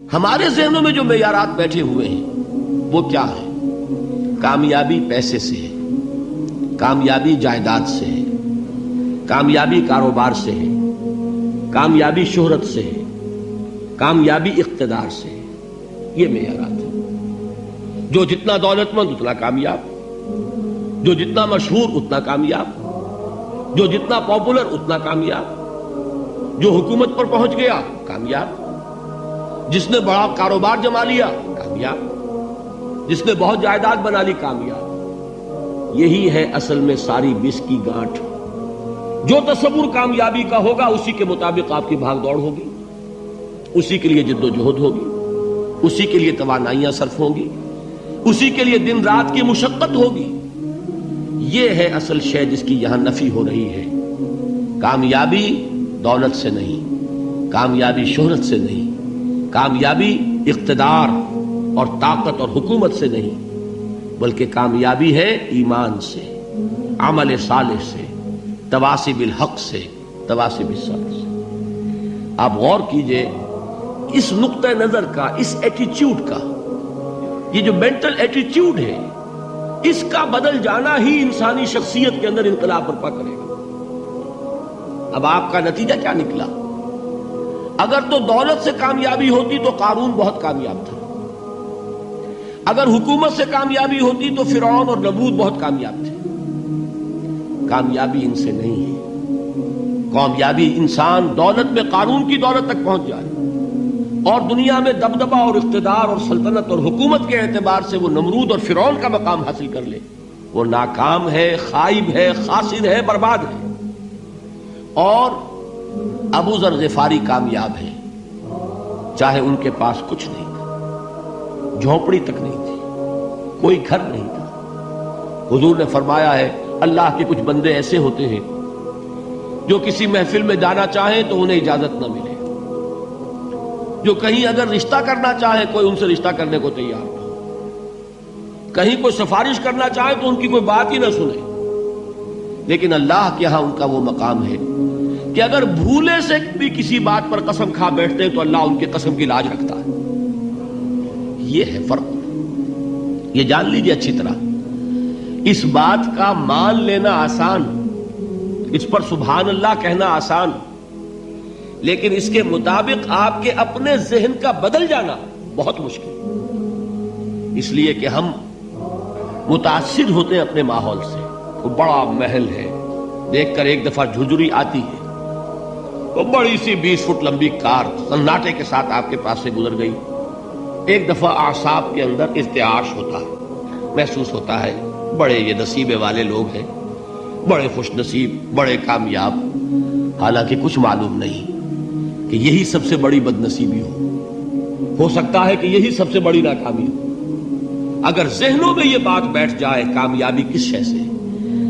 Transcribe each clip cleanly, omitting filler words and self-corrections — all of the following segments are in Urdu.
ہمارے ذہنوں میں جو معیارات بیٹھے ہوئے ہیں وہ کیا ہے؟ کامیابی پیسے سے ہے، کامیابی جائیداد سے ہے، کامیابی کاروبار سے ہے، کامیابی شہرت سے ہے، کامیابی اقتدار سے ہے. یہ معیارات ہیں. جو جتنا دولت مند اتنا کامیاب، جو جتنا مشہور اتنا کامیاب، جو جتنا پاپولر اتنا کامیاب، جو حکومت پر پہنچ گیا کامیاب، جس نے بڑا کاروبار جما لیا کامیاب، جس نے بہت جائیداد بنا لی کامیاب. یہی ہے اصل میں ساری بس کی گانٹھ. جو تصور کامیابی کا ہوگا اسی کے مطابق آپ کی بھاگ دوڑ ہوگی، اسی کے لیے جد و جہد ہوگی، اسی کے لیے توانائیاں صرف ہوں گی، اسی کے لیے دن رات کی مشقت ہوگی. یہ ہے اصل شے جس کی یہاں نفی ہو رہی ہے. کامیابی دولت سے نہیں، کامیابی شہرت سے نہیں، کامیابی اقتدار اور طاقت اور حکومت سے نہیں، بلکہ کامیابی ہے ایمان سے، عمل صالح سے، تواصی بالحق سے، تواصی بالصبر سے. آپ غور کیجئے اس نقطہ نظر کا، اس ایٹیچیوڈ کا، یہ جو مینٹل ایٹیچیوڈ ہے اس کا بدل جانا ہی انسانی شخصیت کے اندر انقلاب برپا کرے گا. اب آپ کا نتیجہ کیا نکلا؟ اگر تو دولت سے کامیابی ہوتی تو قارون بہت کامیاب تھا، اگر حکومت سے کامیابی ہوتی تو فرعون اور نمرود بہت کامیاب تھے. کامیابی ان سے نہیں ہے. کامیابی انسان دولت میں قارون کی دولت تک پہنچ جائے اور دنیا میں دبدبہ اور اقتدار اور سلطنت اور حکومت کے اعتبار سے وہ نمرود اور فرعون کا مقام حاصل کر لے، وہ ناکام ہے، خائب ہے، خاسر ہے، برباد ہے. اور ابو ذر غفاری کامیاب ہے، چاہے ان کے پاس کچھ نہیں تھا، جھونپڑی تک نہیں تھی، کوئی گھر نہیں تھا. حضور نے فرمایا ہے اللہ کے کچھ بندے ایسے ہوتے ہیں جو کسی محفل میں جانا چاہیں تو انہیں اجازت نہ ملے، جو کہیں اگر رشتہ کرنا چاہے کوئی ان سے رشتہ کرنے کو تیار نہ، کہیں کوئی سفارش کرنا چاہے تو ان کی کوئی بات ہی نہ سنے. لیکن اللہ کے ہاں ان کا وہ مقام ہے کہ اگر بھولے سے بھی کسی بات پر قسم کھا بیٹھتے ہیں تو اللہ ان کے قسم کی لاج رکھتا ہے. یہ ہے فرق. یہ جان لیجیے اچھی طرح. اس بات کا مان لینا آسان، اس پر سبحان اللہ کہنا آسان، لیکن اس کے مطابق آپ کے اپنے ذہن کا بدل جانا بہت مشکل. اس لیے کہ ہم متاثر ہوتے ہیں اپنے ماحول سے. وہ بڑا محل ہے، دیکھ کر ایک دفعہ جھجری آتی ہے، وہ بڑی سی 20 فٹ لمبی کار سناٹے کے ساتھ آپ کے پاس سے گزر گئی. ایک دفعہ اعصاب کے اندر ارتعاش ہوتا ہے، محسوس ہوتا ہے بڑے یہ نصیبے والے لوگ ہیں، بڑے خوش نصیب، بڑے کامیاب. حالانکہ کچھ معلوم نہیں کہ یہی سب سے بڑی بد نصیبی ہو سکتا ہے کہ یہی سب سے بڑی ناکامی ہو. اگر ذہنوں میں یہ بات بیٹھ جائے کامیابی کس شے سے.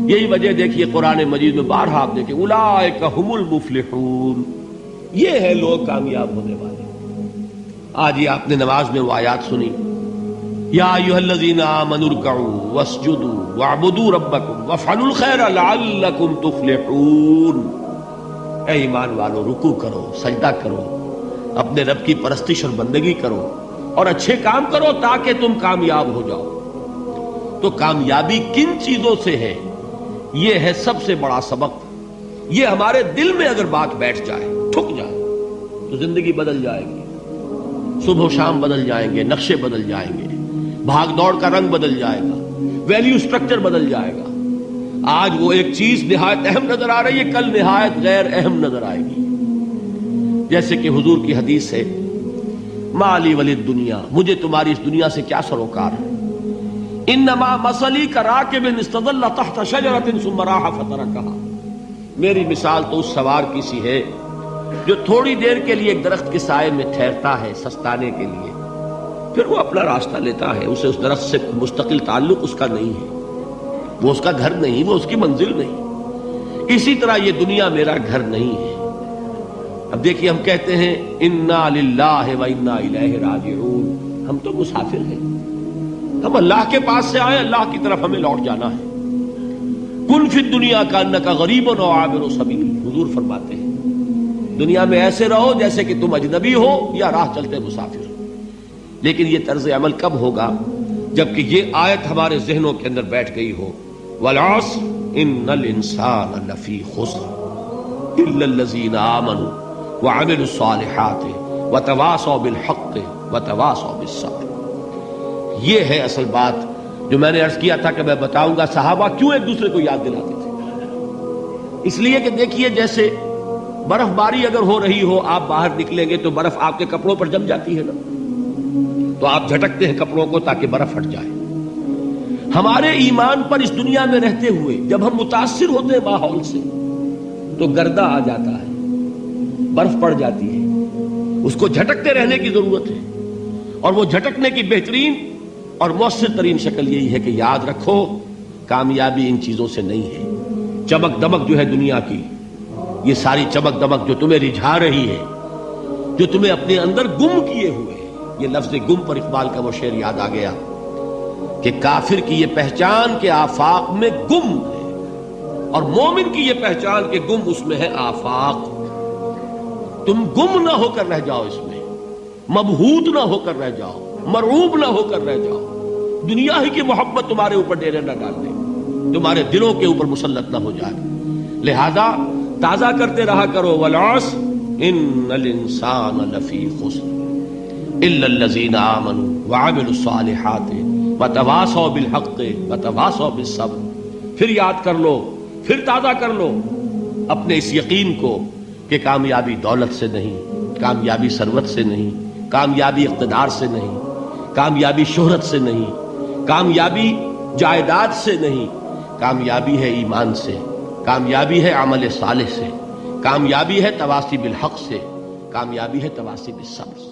یہی وجہ دیکھیے قرآن مجید میں بارہا آپ دیکھیں اولئک هم المفلحون، یہ ہے لوگ کامیاب ہونے والے. آج یہ آپ نے نماز میں وہ آیات سنی، یا ایھا الذین آمنوا ارکعوا واسجدوا واعبدوا ربکم وافعلوا الخیر لعلکم تفلحون. اے ایمان والو، رکوع کرو، سجدہ کرو، اپنے رب کی پرستش اور بندگی کرو اور اچھے کام کرو تاکہ تم کامیاب ہو جاؤ. تو کامیابی کن چیزوں سے ہے؟ یہ ہے سب سے بڑا سبق. یہ ہمارے دل میں اگر بات بیٹھ جائے، ٹھک جائے، تو زندگی بدل جائے گی. صبح و شام بدل جائیں گے، نقشے بدل جائیں گے، بھاگ دوڑ کا رنگ بدل جائے گا، ویلیو سٹرکچر بدل جائے گا. آج وہ ایک چیز نہایت اہم نظر آ رہی ہے، کل نہایت غیر اہم نظر آئے گی. جیسے کہ حضور کی حدیث ہے مالی ولی الدنیا، مجھے تمہاری اس دنیا سے کیا سروکار ہے. انما مثلی کراکب استظل تحت شجرۃ ثم راح فترکها، میری مثال تو اس سوار کی سی ہے جو تھوڑی دیر کے لیے ایک درخت کے سائے میں ٹھہرتا ہے سستانے کے لیے، پھر وہ اپنا راستہ لیتا ہے. اسے اس درخت سے مستقل تعلق اس کا نہیں ہے، وہ اس کا گھر نہیں، وہ اس کی منزل نہیں. اسی طرح یہ دنیا میرا گھر نہیں ہے. اب دیکھیے ہم کہتے ہیں انا للہ و انا الیہ راجعون، ہم تو مسافر ہیں، ہم اللہ کے پاس سے آئے، اللہ کی طرف ہمیں لوٹ جانا ہے. کن فی الدنیا کانک غریب و عابر سبیل، حضور فرماتے ہیں دنیا میں ایسے رہو جیسے کہ تم اجنبی ہو یا راہ چلتے مسافر. لیکن یہ طرز عمل کب ہوگا؟ جبکہ یہ آیت ہمارے ذہنوں کے اندر بیٹھ گئی ہو، والعصر ان الانسان لفی خسر الا الذین آمنوا وعملوا الصالحات وتواصوا بالحق وتواصوا بالصبر۔ یہ ہے اصل بات جو میں نے عرض کیا تھا کہ میں بتاؤں گا صحابہ کیوں ایک دوسرے کو یاد دلاتے تھے۔ اس لیے کہ دیکھیے جیسے برف باری اگر ہو رہی ہو، آپ باہر نکلیں گے تو برف آپ کے کپڑوں پر جم جاتی ہے نا، تو آپ جھٹکتے ہیں کپڑوں کو تاکہ برف ہٹ جائے۔ ہمارے ایمان پر اس دنیا میں رہتے ہوئے جب ہم متاثر ہوتے ہیں ماحول سے تو گردہ آ جاتا ہے، برف پڑ جاتی ہے، اس کو جھٹکتے رہنے کی ضرورت ہے۔ اور وہ جھٹکنے کی بہترین اور مؤثر ترین شکل یہی ہے کہ یاد رکھو کامیابی ان چیزوں سے نہیں ہے۔ چمک دمک جو ہے دنیا کی، یہ ساری چمک دمک جو تمہیں رجھا رہی ہے، جو تمہیں اپنے اندر گم کیے ہوئے ہے، یہ لفظ گم پر اقبال کا وہ شعر یاد آ گیا کہ کافر کی یہ پہچان کے آفاق میں گم ہے، اور مومن کی یہ پہچان کے گم اس میں ہے آفاق۔ تم گم نہ ہو کر رہ جاؤ، اس میں مبہوت نہ ہو کر رہ جاؤ، مرعوب نہ ہو کر رہ جاؤ، دنیا ہی کی محبت تمہارے اوپر ڈیرے نہ ڈال دے، تمہارے دلوں کے اوپر مسلط نہ ہو جائے۔ لہذا تازہ کرتے رہا کرو، والعصر ان الانسان لفی خسر الا الذین آمنوا وعملوا الصالحات وتواصوا بالحق وتواصوا بالصبر۔ پھر یاد کر لو، پھر تازہ کر لو اپنے اس یقین کو کہ کامیابی دولت سے نہیں، کامیابی ثروت سے نہیں، کامیابی اقتدار سے نہیں، کامیابی شہرت سے نہیں، کامیابی جائیداد سے نہیں، کامیابی ہے ایمان سے، کامیابی ہے عمل صالح سے، کامیابی ہے تواصی بالحق سے، کامیابی ہے تواصی بالصبر سے۔